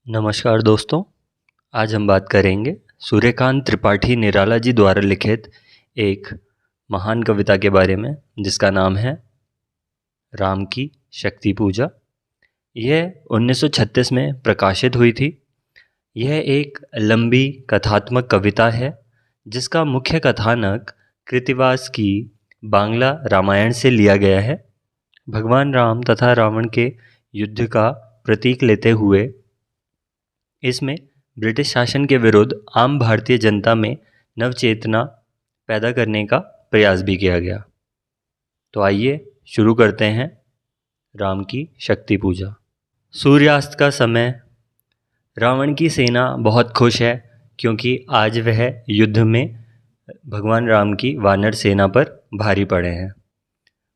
नमस्कार दोस्तों। आज हम बात करेंगे सूर्यकांत त्रिपाठी निराला जी द्वारा लिखित एक महान कविता के बारे में जिसका नाम है राम की शक्ति पूजा। यह 1936 में प्रकाशित हुई थी। यह एक लंबी कथात्मक कविता है जिसका मुख्य कथानक कृत्तिवास की बांग्ला रामायण से लिया गया है। भगवान राम तथा रावण के युद्ध का प्रतीक लेते हुए इसमें ब्रिटिश शासन के विरुद्ध आम भारतीय जनता में नवचेतना पैदा करने का प्रयास भी किया गया। तो आइए शुरू करते हैं राम की शक्ति पूजा। सूर्यास्त का समय। रावण की सेना बहुत खुश है क्योंकि आज वह युद्ध में भगवान राम की वानर सेना पर भारी पड़े हैं।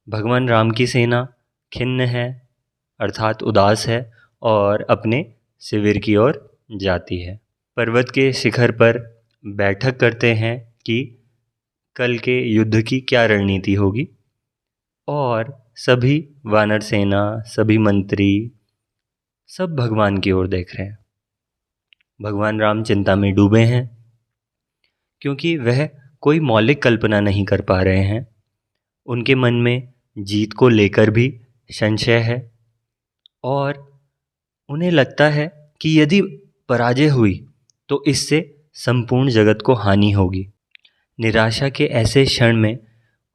भगवान राम की सेना खिन्न है अर्थात उदास है और अपने शिविर की ओर जाती है। पर्वत के शिखर पर बैठक करते हैं कि कल के युद्ध की क्या रणनीति होगी और सभी वानर सेना, सभी मंत्री सब भगवान की ओर देख रहे हैं। भगवान राम चिंता में डूबे हैं क्योंकि वह कोई मौलिक कल्पना नहीं कर पा रहे हैं। उनके मन में जीत को लेकर भी संशय है और उन्हें लगता है कि यदि पराजय हुई तो इससे संपूर्ण जगत को हानि होगी। निराशा के ऐसे क्षण में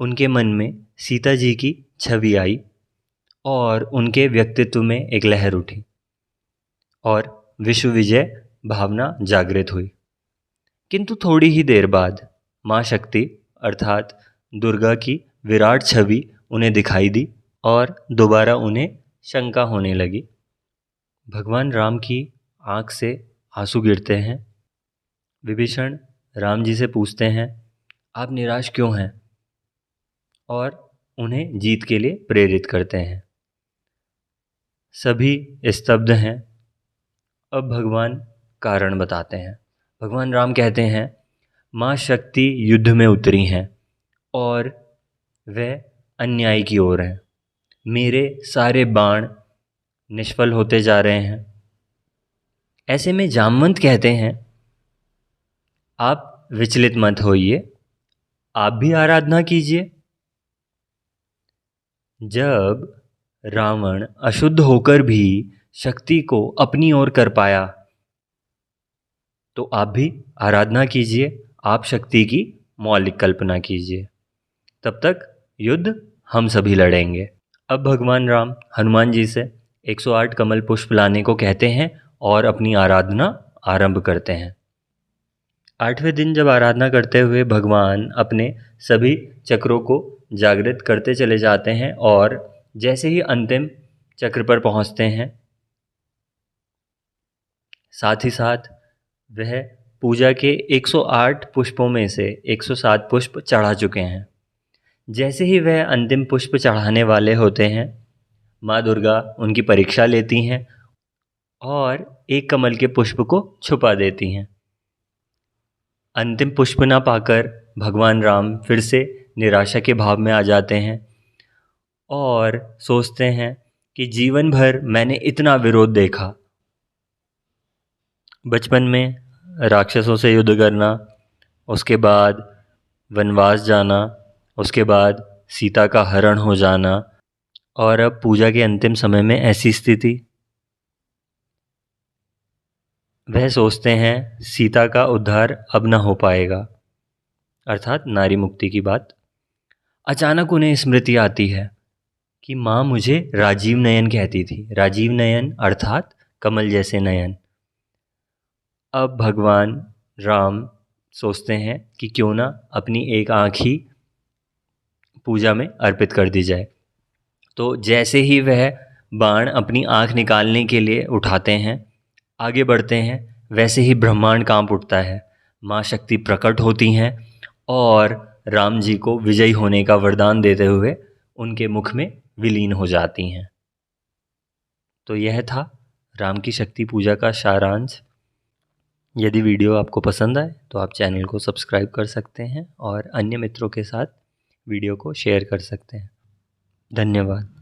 उनके मन में सीता जी की छवि आई और उनके व्यक्तित्व में एक लहर उठी और विश्व विजय भावना जागृत हुई। किंतु थोड़ी ही देर बाद माँ शक्ति अर्थात दुर्गा की विराट छवि उन्हें दिखाई दी और दोबारा उन्हें शंका होने लगी। भगवान राम की आँख से आंसू गिरते हैं। विभीषण राम जी से पूछते हैं, आप निराश क्यों हैं? और उन्हें जीत के लिए प्रेरित करते हैं। सभी स्तब्ध हैं। अब भगवान कारण बताते हैं। भगवान राम कहते हैं, माँ शक्ति युद्ध में उतरी हैं और वह अन्याय की ओर हैं। मेरे सारे बाण निष्फल होते जा रहे हैं। ऐसे में जामवंत कहते हैं, आप विचलित मत होइए, आप भी आराधना कीजिए। जब रावण अशुद्ध होकर भी शक्ति को अपनी ओर कर पाया तो आप भी आराधना कीजिए, आप शक्ति की मौलिक कल्पना कीजिए। तब तक युद्ध हम सभी लड़ेंगे। अब भगवान राम हनुमान जी से 108 कमल पुष्प लाने को कहते हैं और अपनी आराधना आरंभ करते हैं। 8वें दिन जब आराधना करते हुए भगवान अपने सभी चक्रों को जागृत करते चले जाते हैं और जैसे ही अंतिम चक्र पर पहुंचते हैं साथ ही साथ वह पूजा के 108 पुष्पों में से 107 पुष्प चढ़ा चुके हैं। जैसे ही वह अंतिम पुष्प चढ़ाने वाले होते हैं माँ दुर्गा उनकी परीक्षा लेती हैं और एक कमल के पुष्प को छुपा देती हैं। अंतिम पुष्प ना पाकर भगवान राम फिर से निराशा के भाव में आ जाते हैं और सोचते हैं कि जीवन भर मैंने इतना विरोध देखा। बचपन में राक्षसों से युद्ध करना, उसके बाद वनवास जाना, उसके बाद सीता का हरण हो जाना और अब पूजा के अंतिम समय में ऐसी स्थिति। वह सोचते हैं सीता का उद्धार अब न हो पाएगा, अर्थात नारी मुक्ति की बात। अचानक उन्हें स्मृति आती है कि माँ मुझे राजीव नयन कहती थी। राजीव नयन अर्थात कमल जैसे नयन। अब भगवान राम सोचते हैं कि क्यों ना अपनी एक आँख ही पूजा में अर्पित कर दी जाए। तो जैसे ही वह बाण अपनी आँख निकालने के लिए उठाते हैं, आगे बढ़ते हैं, वैसे ही ब्रह्मांड कांप उठता है। माँ शक्ति प्रकट होती हैं और राम जी को विजयी होने का वरदान देते हुए उनके मुख में विलीन हो जाती हैं। तो यह था राम की शक्ति पूजा का सारांश। यदि वीडियो आपको पसंद आए तो आप चैनल को सब्सक्राइब कर सकते हैं और अन्य मित्रों के साथ वीडियो को शेयर कर सकते हैं। धन्यवाद।